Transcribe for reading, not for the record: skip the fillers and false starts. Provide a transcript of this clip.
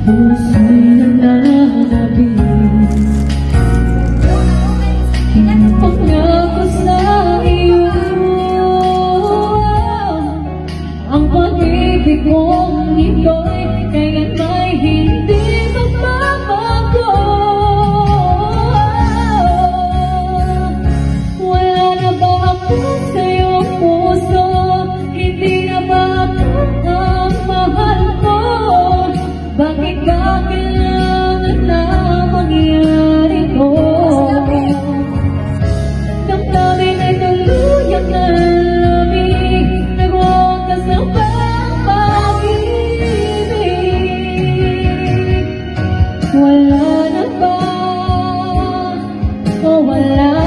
puso'y nananabig. Pangako sa iyo ang pag-ibig mong ito'y kaya may hindi magbabago. Wala na ba ako sa iyong puso? Hindi na ba ako ang mahal mo? Bakit ba kailangan na mangyari to? Damdamin ay tuluyang nalamig, nagwakas na bang pag-ibig? Wala na ba? O wala